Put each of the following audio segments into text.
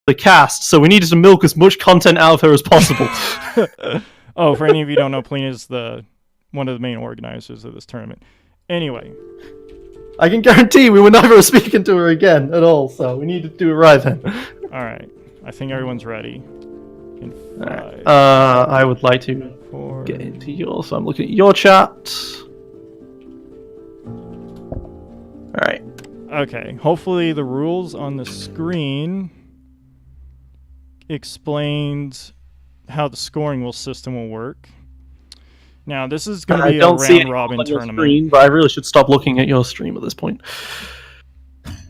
the cast, so we needed to milk as much content out of her as possible. Oh, for any of you who don't know, Polina's one of the main organizers of this tournament. Anyway. I can guarantee we were never speaking to her again at all, so we need to do it right then. Alright. I think everyone's ready. Right. I would like to get into yours, so I'm looking at your chat. Alright. Okay, hopefully the rules on the screen explains how the scoring system will work. Now, this is going to be a round-robin tournament. Screen, but I really should stop looking at your stream at this point.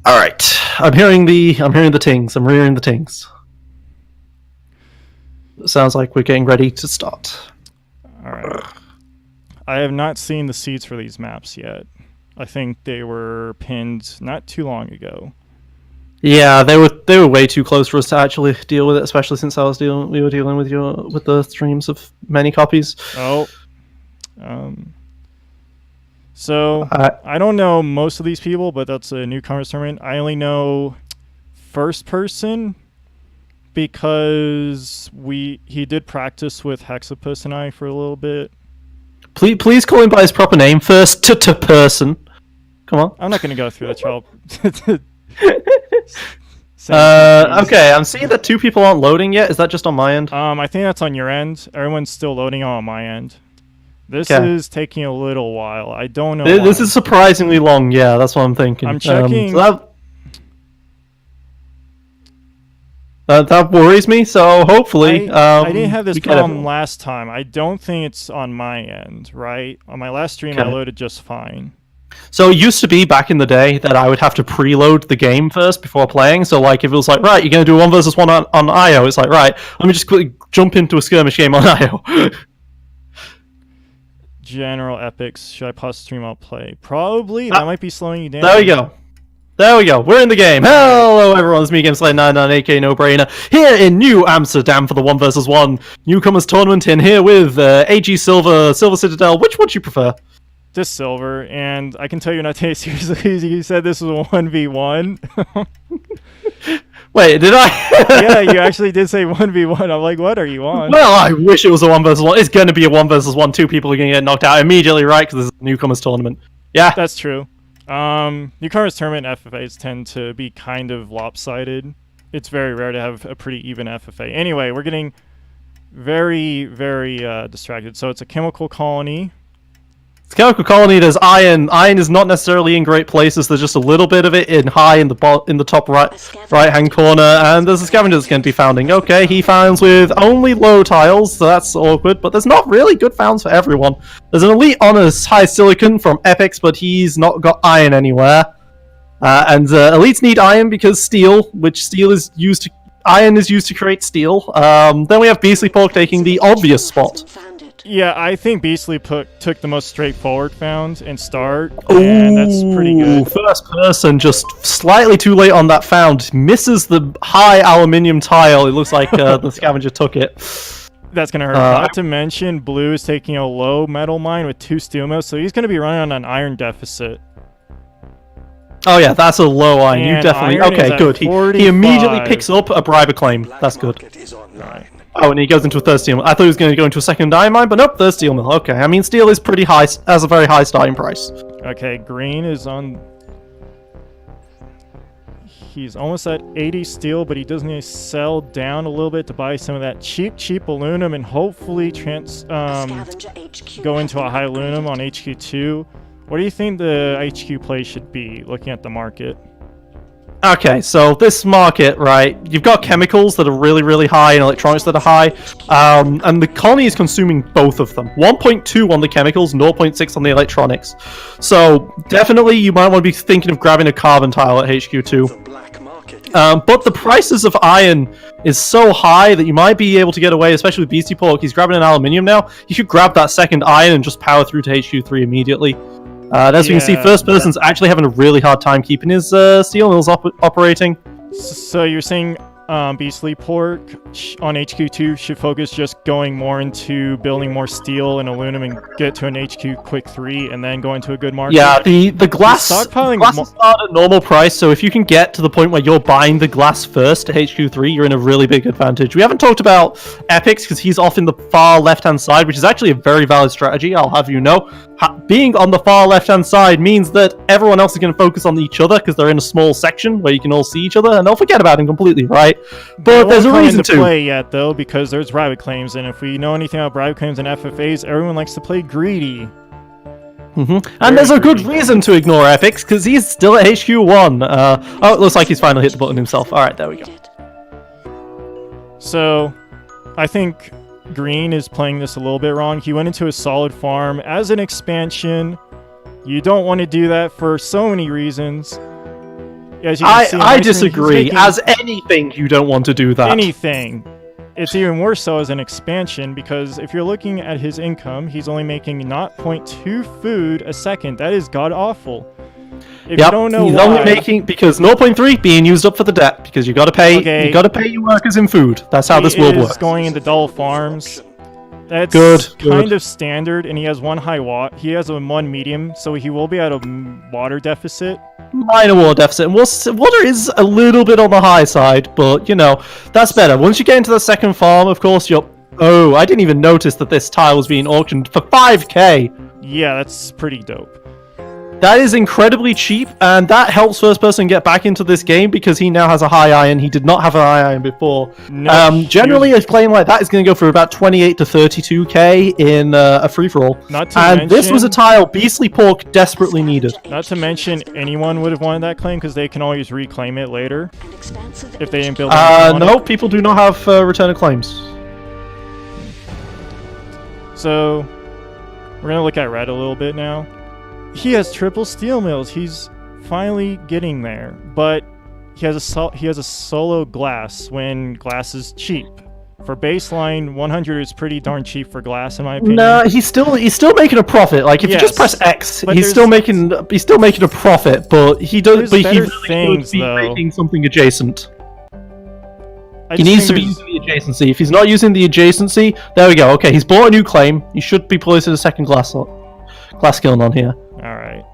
Alright. I'm hearing the tings. I'm hearing the tings. It sounds like we're getting ready to start. Alright. I have not seen the seeds for these maps yet. I think they were pinned not too long ago. Yeah, they were way too close for us to actually deal with it, especially since we were dealing with the streams of many copies. Oh. So I don't know most of these people, but that's a Newcomer tournament. I only know first person because he did practice with Hexapus and I for a little bit. Please call him by his proper name first. Person. Come on. I'm not going to go through that, child. Okay, I'm seeing that 2 people aren't loading yet. Is that just on my end? I think that's on your end. Everyone's still loading on my end. This is taking a little while. I don't know This is surprisingly long. Yeah, that's what I'm thinking. I'm checking. That worries me, so hopefully... I didn't have this problem last time. I don't think it's on my end, right? On my last stream, I loaded just fine. So it used to be back in the day that I would have to preload the game first before playing. So like if it was like, right, you're going to do a 1 versus 1 on IO, it's like, right, let me just quickly jump into a skirmish game on IO. General epics. Should I pause the stream? I'll play. Probably. That might be slowing you down. There we go. There we go. We're in the game. Hello, everyone. It's me, GameSlayer99, aka No Brainer, here in New Amsterdam for the 1 versus 1 Newcomers tournament. In here with AG Silver, Silver Citadel. Which would you prefer? Just Silver, and I can tell you're not taking it seriously. You said this was a 1v1. Wait, did I? Yeah, you actually did say 1v1. I'm like, what are you on? Well, I wish it was a 1 versus 1. It's going to be a 1 versus 1. 2 people are going to get knocked out immediately, right? Because this is a Newcomers tournament. Yeah. That's true. Newcomers tournament FFAs tend to be kind of lopsided. It's very rare to have a pretty even FFA. Anyway, we're getting very, very distracted. So it's a chemical colony. It's a chemical colony. There's iron. Iron is not necessarily in great places. There's just a little bit of it in the top right hand corner, and there's a scavenger that's going to be founding. Okay, he founds with only low tiles, so that's awkward. But there's not really good founds for everyone. There's an elite honors high silicon from Epics, but he's not got iron anywhere. And elites need iron because steel, which steel is used to. Iron is used to create steel. Then we have Beastly Pork taking the obvious spot. Yeah, I think Beastly took the most straightforward found and start, and that's pretty good. First person, just slightly too late on that found. Misses the high aluminium tile. It looks like the scavenger took it. That's going to hurt. Not to mention, Blue is taking a low metal mine with 2 steel mills, so he's going to be running on an iron deficit. Oh yeah, that's a low iron. You definitely... Okay, good. He immediately picks up a bribe claim. That's good. Right. Oh, and he goes into a third steel mill. I thought he was going to go into a second iron mine, but nope, third steel mill. Okay, I mean, steel is pretty high, has a very high starting price. Okay, green is on... He's almost at 80 steel, but he does need to sell down a little bit to buy some of that cheap aluminum and hopefully go into a high aluminum on HQ2. What do you think the HQ play should be, looking at the market? Okay, so this market, right, you've got chemicals that are really, really high and electronics that are high, and the colony is consuming both of them. 1.2 on the chemicals, 0.6 on the electronics. So, definitely you might want to be thinking of grabbing a carbon tile at HQ2. But the prices of iron is so high that you might be able to get away, especially with Beastie Pork. He's grabbing an aluminium now. You should grab that second iron and just power through to HQ3 immediately. As we can see, first person's actually having a really hard time keeping his steel mills operating. So you're saying Beastly Pork on HQ2 should focus just going more into building more steel and aluminum and get to an HQ quick 3 and then go into a good market. Yeah, the glass, stockpiling glass is not at normal price, so if you can get to the point where you're buying the glass first at HQ3, you're in a really big advantage. We haven't talked about Epics because he's off in the far left-hand side, which is actually a very valid strategy, I'll have you know. Being on the far left-hand side means that everyone else is going to focus on each other because they're in a small section where you can all see each other, and they'll forget about him completely, right? But there's a reason to play yet, though, because there's bribe claims, and if we know anything about bribe claims and FFAs, everyone likes to play greedy. And there's a good reason to ignore Epics, because he's still at HQ1. Oh, it looks like he's finally hit the button himself. Alright, there we go. So, I think Green is playing this a little bit wrong. He went into a solid farm as an expansion. You don't want to do that for so many reasons. As you can see, I disagree. As anything, you don't want to do that. Anything. It's even worse so as an expansion, because if you're looking at his income, he's only making 0.2 food a second. That is god-awful. If you don't know he's why, only making, because 0.3 being used up for the debt, because you gotta pay your workers in food. That's how this world works. Going into double farms. That's kind of standard, and he has one high watt. He has a one medium, so he will be at a water deficit. Minor water deficit. And water is a little bit on the high side, but you know, that's better. Once you get into the second farm, of course, you're... Oh, I didn't even notice that this tile was being auctioned for 5k. Yeah, that's pretty dope. That is incredibly cheap, and that helps first person get back into this game because he now has a high iron. He did not have an high iron before. Generally, a claim like that is going to go for about 28 to 32k in a free-for-all. And this was a tile Beastly Pork desperately needed. Not to mention, anyone would have wanted that claim because they can always reclaim it later if they didn't build no, people do not have return of claims. So, we're going to look at red a little bit now. He has triple steel mills. He's finally getting there, but he has a solo glass when glass is cheap. For baseline, 100 is pretty darn cheap for glass, in my opinion. No, he's still making a profit. Like if you just press X, he's still making a profit. But he does. But he really should be making something adjacent. He needs to be using the adjacency. If he's not using the adjacency, there we go. Okay, he's bought a new claim. He should be placing a second glass kiln on here. Alright.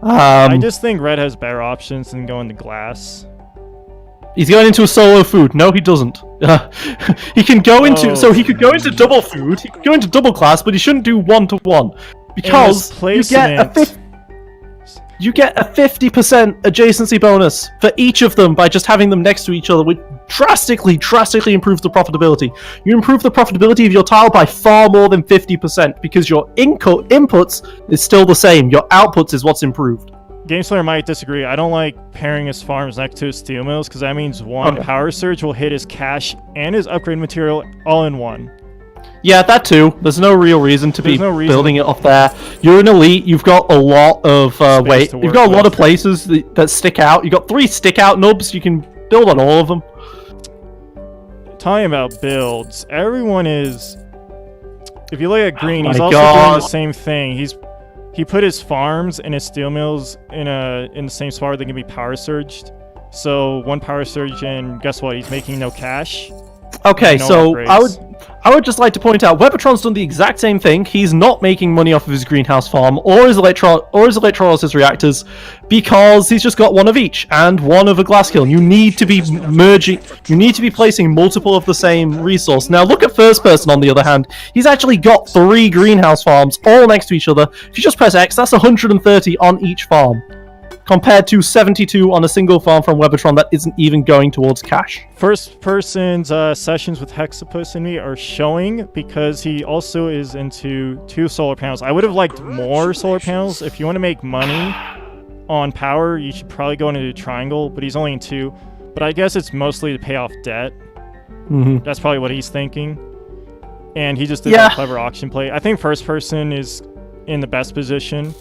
I just think red has better options than going to glass. He's going into a solo food. No, he doesn't. He can go into... So he could go into double food. He could go into double class, but he shouldn't do 1-to-1. Because you get a 50% adjacency bonus for each of them by just having them next to each other, which drastically improves the profitability. You improve the profitability of your tile by far more than 50% because your inputs is still the same. Your outputs is what's improved. GameSlayer might disagree. I don't like pairing his farms next to his steel mills because that means one power surge will hit his cash and his upgrade material all in one. Yeah, that too. There's no real reason to be building it off there. You're an elite. You've got a lot of weight. You've got a lot of places that stick out. You've got 3 stick out nubs. You can build on all of them. Talking about builds, everyone is... If you look at Green, he's also doing the same thing. He put his farms and his steel mills in the same spot where they can be power surged. So one power surge, and guess what? He's making no cash. Okay, so I would just like to point out Webatron's done the exact same thing. He's not making money off of his greenhouse farm or his electrolysis reactors because he's just got one of each and one of a glass kiln. You need to be placing multiple of the same resource. Now look at first person on the other hand. He's actually got 3 greenhouse farms all next to each other. If you just press X, that's 130 on each farm. Compared to 72 on a single farm from Webatron that isn't even going towards cash. First person's sessions with Hexapus and me are showing because he also is into 2 solar panels. I would have liked more solar panels. If you want to make money on power, you should probably go into a triangle, but he's only in 2. But I guess it's mostly to pay off debt. That's probably what he's thinking. And he just did a clever auction play. I think first person is in the best position.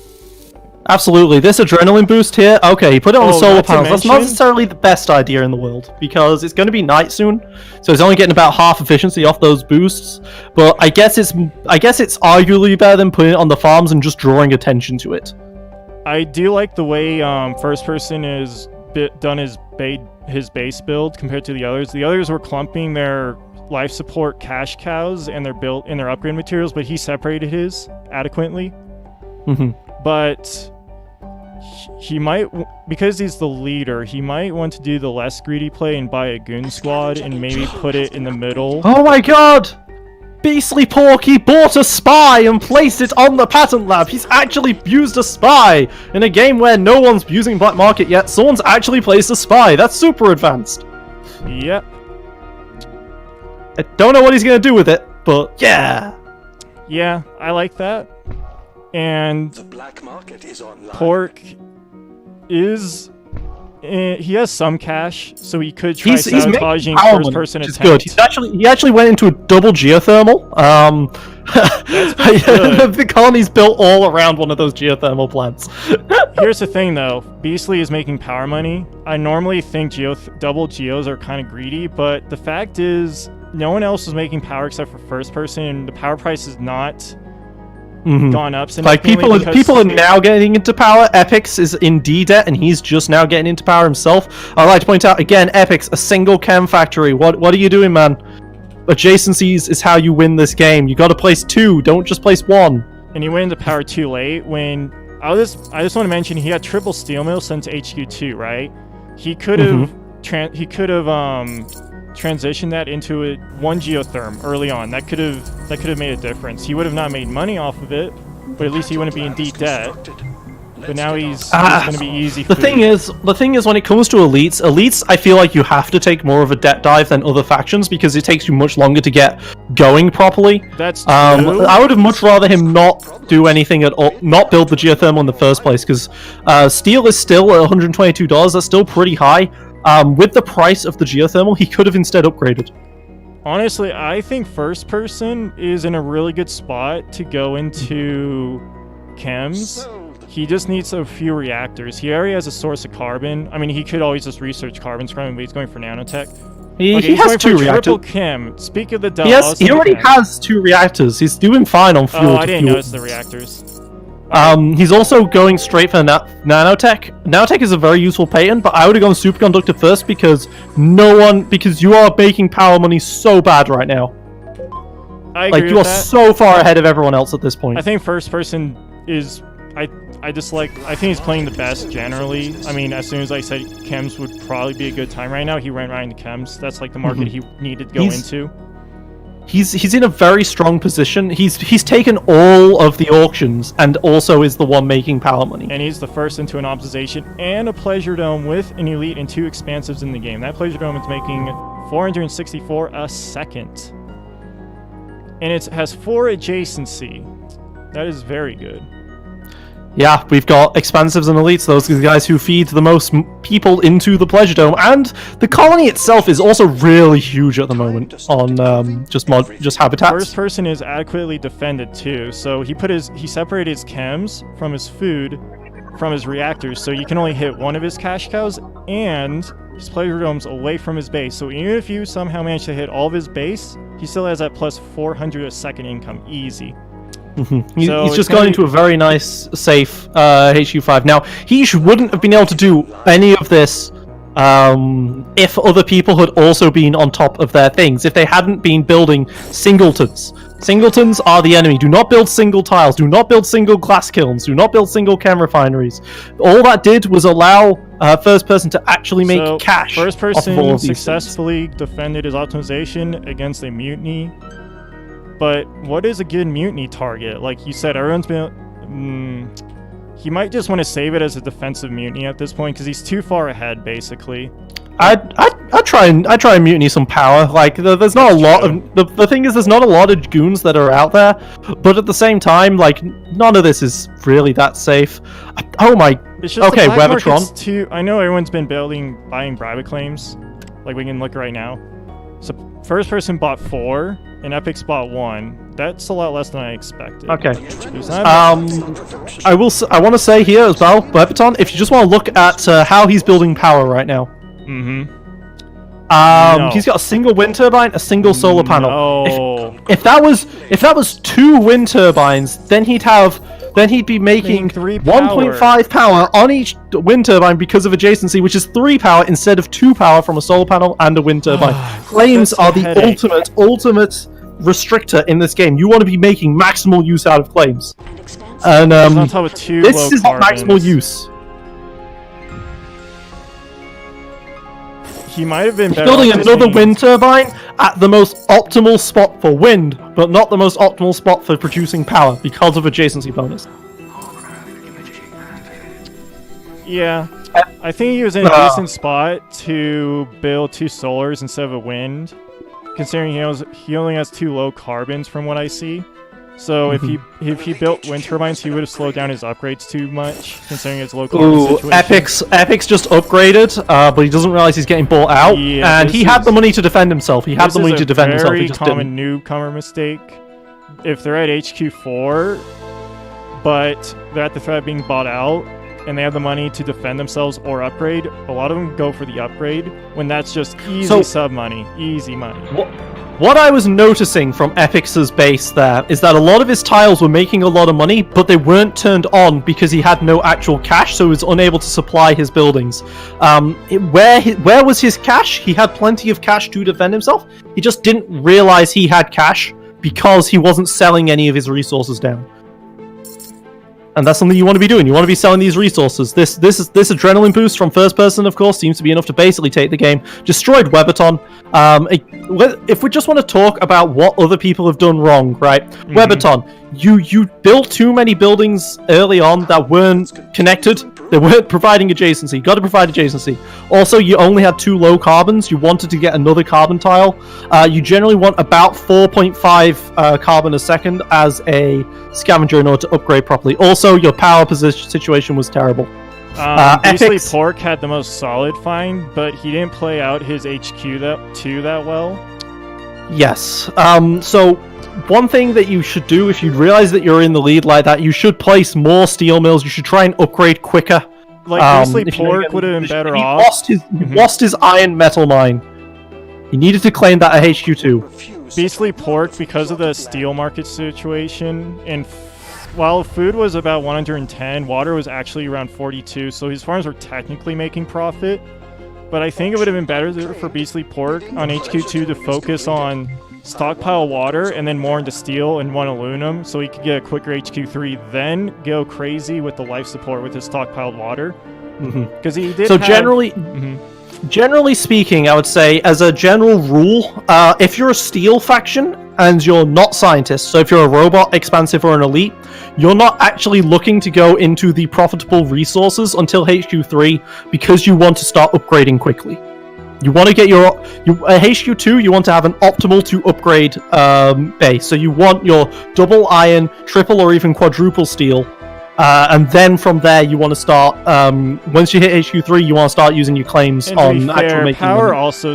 Absolutely. This adrenaline boost here, okay, he put it on the solar panels. That's not necessarily the best idea in the world, because it's going to be night soon, so he's only getting about half efficiency off those boosts. But I guess it's arguably better than putting it on the farms and just drawing attention to it. I do like the way first person is done his his base build compared to the others. The others were clumping their life support cash cows and their build and their upgrade materials, but he separated his adequately. But he might, because he's the leader, he might want to do the less greedy play and buy a goon squad and maybe put it in the middle. Oh my god! Beastly Porky bought a spy and placed it on the patent lab. He's actually used a spy in a game where no one's using black market yet. Someone's actually placed a spy. That's super advanced. Yep. I don't know what he's gonna do with it, but yeah. Yeah, I like that. And The black market is online. Pork is... he has some cash, so he could try He's making sabotaging power first money, person which is attempt. good. He actually went into a double geothermal. The colony's built all around one of those geothermal plants. Here's the thing, though. Beastly is making power money. I normally think double geos are kind of greedy, but the fact is, no one else is making power except for first person, and the power price is not gone up significantly. Like people are now getting into power. Epix is in D debt, and he's just now getting into power himself. I'd like to point out again, Epix, a single chem factory. What are you doing, man? Adjacencies is how you win this game. You got to place 2. Don't just place 1. And he went into power too late. When I just want to mention, he had triple steel mill sent to HQ2, right? He could have transitioned that into a 1 geotherm early on. That could have made a difference. He would have not made money off of it, but at least he wouldn't be in deep debt. But now he's going to be easy. The thing is, when it comes to elites, I feel like you have to take more of a debt dive than other factions because it takes you much longer to get going properly. That's true. I would have much rather him not do anything at all, not build the geothermal in the first place, because steel is still at $122. That's still pretty high. With the price of the geothermal, he could have instead upgraded. Honestly, I think first person is in a really good spot to go into chems. He just needs a few reactors. He already has a source of carbon. I mean, he could always just research carbon scrubbing, but he's going for nanotech. He has 2 reactors. Triple chem. Speak of the devil. He already has 2 reactors. He's doing fine on fuel. Oh, I didn't notice the reactors. He's also going straight for nanotech. Nanotech is a very useful patent, but I would have gone superconductor first because you are making power money so bad right now. I agree you are so far ahead of everyone else at this point. I think first person is I think he's playing the best generally. I mean, as soon as I said chems would probably be a good time right now, he ran right into chems. That's like the market he needed to go into. He's in a very strong position. He's taken all of the auctions and also is the one making power money. And he's the first into an optimization and a pleasure dome with an elite and 2 expansives in the game. That pleasure dome is making 464 a second. And it has 4 adjacency. That is very good. Yeah, we've got expansives and elites. Those are the guys who feed the most people into the pleasure dome, and the colony itself is also really huge at the moment on just habitats. First person is adequately defended too, so he separated his chems from his food, from his reactors, so you can only hit 1 of his cash cows, and his pleasure dome's away from his base. So even if you somehow manage to hit all of his base, he still has that plus 400 a second income, easy. He's just gone into a very nice, safe HQ5. Now, he wouldn't have been able to do any of this if other people had also been on top of their things, if they hadn't been building singletons. Singletons are the enemy. Do not build single tiles. Do not build single glass kilns. Do not build single chem refineries. All that did was allow first person to actually make cash. First off of all person of these successfully defended his optimization against a mutiny. But what is a good mutiny target? Like you said, everyone's been... he might just want to save it as a defensive mutiny at this point because he's too far ahead, basically. I try and mutiny some power. Like there's not a lot of the thing is there's not a lot of goons that are out there, but at the same time, like none of this is really that safe. Oh my. It's just okay, the black market's Webatron. Too. I know everyone's been buying bribe claims, like we can look right now. So first person bought 4. And Epix bought 1. That's a lot less than I expected. Okay. I want to say here as well, Webatron, if you just want to look at how he's building power right now. He's got a single wind turbine, a single solar panel. No. If that was 2 wind turbines, then he'd have then he'd be making 3 1.5 power on each wind turbine because of adjacency, which is 3 power instead of 2 power from a solar panel and a wind turbine. Claims are the ultimate restrictor in this game. You want to be making maximal use out of claims. And on top of 2 this is not carbons. maximal use. He might have been better building another wind turbine at the most optimal spot for wind, but not the most optimal spot for producing power because of adjacency bonus. Yeah, I think he was in a decent spot to build 2 solars instead of a wind, considering he only has 2 low carbons from what I see. So if he built wind turbines, he would have slowed down his upgrades too much, considering his low carbon situation. Epic's just upgraded, but he doesn't realize he's getting bought out, and he had the money to defend himself. He had the money to defend himself. He just didn't. Very common newcomer mistake. If they're at HQ4, but they're at the threat of being bought out, and they have the money to defend themselves or upgrade, a lot of them go for the upgrade when that's just easy sub money, easy money. What I was noticing from Epic's base there is that a lot of his tiles were making a lot of money, but they weren't turned on because he had no actual cash, so he was unable to supply his buildings. Where was his cash? He had plenty of cash to defend himself. He just didn't realize he had cash because he wasn't selling any of his resources down. And that's something you want to be doing. You want to be selling these resources. This adrenaline boost from first person, of course, seems to be enough to basically take the game. Destroyed Webaton. If we just want to talk about what other people have done wrong, right? Webaton, you built too many buildings early on that weren't connected. They weren't providing adjacency. You got to provide adjacency. Also, you only had 2 low carbons. You wanted to get another carbon tile. You generally want about 4.5 carbon a second as a scavenger in order to upgrade properly. Also, your power position situation was terrible. Beastly Pork had the most solid find, but he didn't play out his HQ that well. Yes. So one thing that you should do if you realize that you're in the lead like that, you should place more steel mills. You should try and upgrade quicker. Like Beastly Pork would have been better off. He lost his iron metal mine. He needed to claim that at HQ2. Beastly Pork, because of the steel market situation, and while food was about 110, water was actually around 42, so his farms were technically making profit. But I think it would have been better for Beastly Pork on HQ2 to focus on stockpile water and then more into steel and 1 aluminum, so he could get a quicker HQ3, then go crazy with the life support with his stockpiled water. Because he did. So generally speaking, I would say, as a general rule, if you're a steel faction and you're not scientists, so if you're a robot, expansive, or an elite, you're not actually looking to go into the profitable resources until HQ3 because you want to start upgrading quickly. You want to get your HQ2, you want to have an optimal to upgrade base. So you want your double iron, triple or even quadruple steel. And then from there, you want to start. Once you hit HQ3, you want to start using your claims on actual making power money. also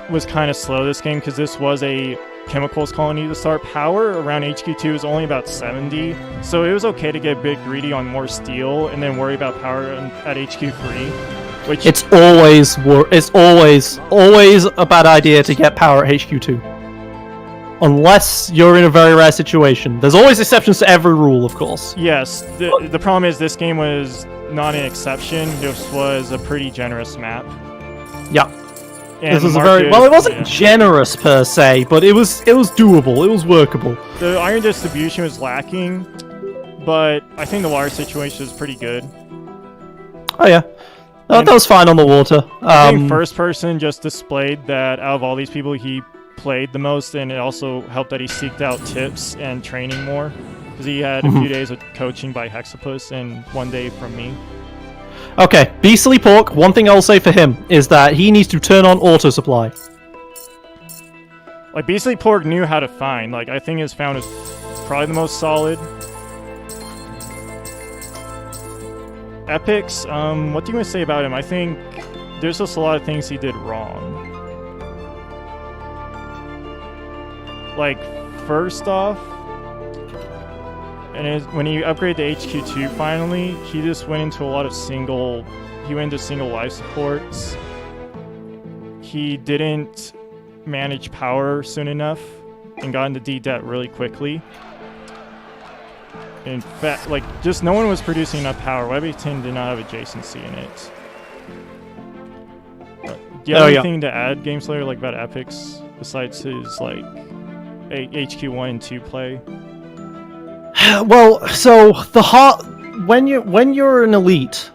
was kind of slow this game because this was a chemicals colony to start. Power around HQ2 is only about 70, so it was okay to get a bit greedy on more steel and then worry about power at HQ3. Which it's always a bad idea to get power at HQ2. Unless you're in a very rare situation. There's always exceptions to every rule, of course. Yes, the problem is this game was not an exception. This was a pretty generous map. Yeah. And this was it wasn't generous per se, but it was doable. It was workable. The iron distribution was lacking, but I think the water situation was pretty good. Oh yeah. That was fine on the water. I think first person just displayed that out of all these people, he played the most, and it also helped that he seeked out tips and training more, because he had a few days of coaching by Hexapus and 1 day from me. Okay, Beastly Pork, one thing I'll say for him is that he needs to turn on auto supply. Like, Beastly Pork knew how to find. Like, I think his found is probably the most solid. Epics, what do you want to say about him? I think there's just a lot of things he did wrong. Like, first off, when he upgraded to HQ2 finally, he just went into a lot of single life supports. He didn't manage power soon enough and got into D-debt really quickly. In fact, like, just no one was producing enough power. Webby-10 did not have adjacency in it. Do you have anything to add, GameSlayer, like about Epics, besides his, like, HQ1 and 2 play? Well, so when you're an elite,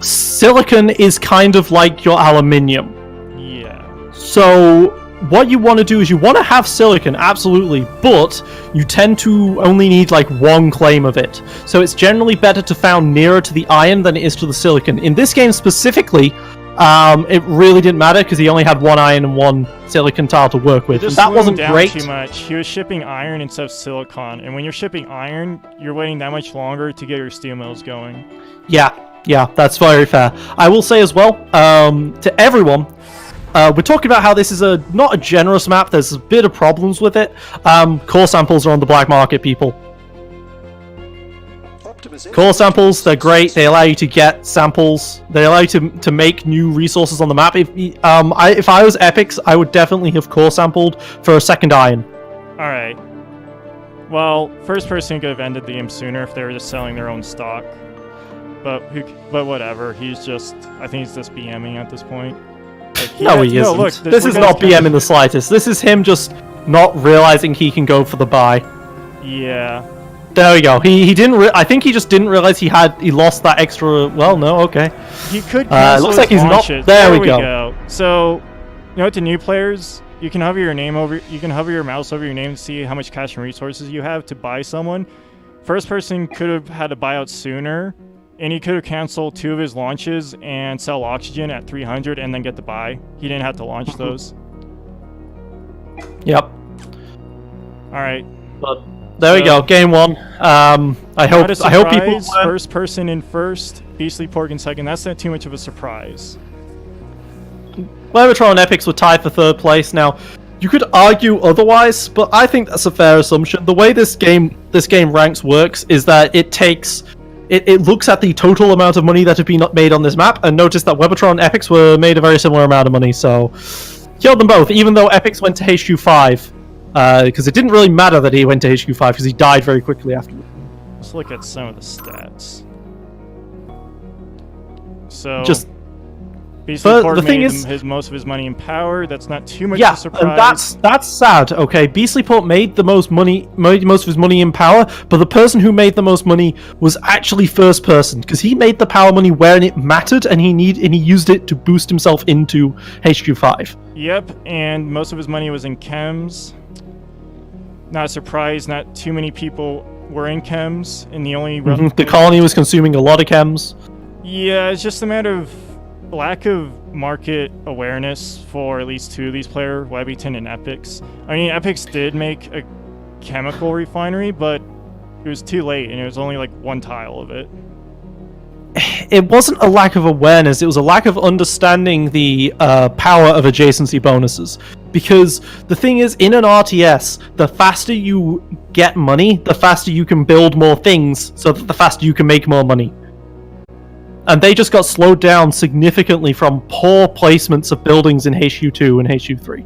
silicon is kind of like your aluminium. Yeah. So what you want to do is you want to have silicon, absolutely, but you tend to only need like one claim of it. So it's generally better to found nearer to the iron than it is to the silicon. In this game specifically, it really didn't matter because he only had one iron and one silicon tile to work with. Just that wasn't down great. Too much. He was shipping iron instead of silicon, and when you're shipping iron, you're waiting that much longer to get your steel mills going. Yeah, that's very fair. I will say as well, to everyone, we're talking about how this is not a generous map. There's a bit of problems with it. Core samples are on the black market, people. Core samples, they're great. They allow you to get samples. They allow you to make new resources on the map. If I was Epics, I would definitely have core sampled for a second iron. Alright. Well, first person could have ended the game sooner if they were just selling their own stock. But whatever. I think he's just BMing at this point. Like, No, he isn't. Look, this is not BM in the slightest. This is him just not realizing he can go for the buy. Yeah. There we go. He didn't. I think he just didn't realize he lost that extra. Well, no, okay. He could. Looks like he's launches. not. There we go. So, to new players, you can hover your name over. You can hover your mouse over your name to see how much cash and resources you have to buy someone. First person could have had a buyout sooner, and he could have canceled 2 of his launches and sell oxygen at 300 and then get the buy. He didn't have to launch those. Yep. All right. But there we go. Game 1. I hope people first person in first, Beastly Pork in second. That's not too much of a surprise. Webertron and Epics were tied for 3rd place. Now, you could argue otherwise, but I think that's a fair assumption. The way this game ranks works is that it looks at the total amount of money that had been made on this map, and notice that Webertron and Epics were made a very similar amount of money, so killed them both, even though Epics went to HQ5, because it didn't really matter that he went to HQ5, because he died very quickly afterward. Let's look at some of the stats. So, just Beastly Pork made most of his money in power. That's not too much of a surprise. And that's sad. Okay, Beastly Pork made most of his money in power, but the person who made the most money was actually first person, because he made the power money when it mattered, and he used it to boost himself into HQ5. Yep, and most of his money was in chems. Not a surprise. Not too many people were in chems, and the only the colony was consuming a lot of chems. Yeah, it's just a matter of lack of market awareness for at least 2 of these players, Webby-10 and Epics. I mean, Epics did make a chemical refinery, but it was too late, and it was only like 1 tile of it. It wasn't a lack of awareness, it was a lack of understanding the power of adjacency bonuses. Because the thing is, in an RTS, the faster you get money, the faster you can build more things, so that the faster you can make more money. And they just got slowed down significantly from poor placements of buildings in HQ2 and HQ3.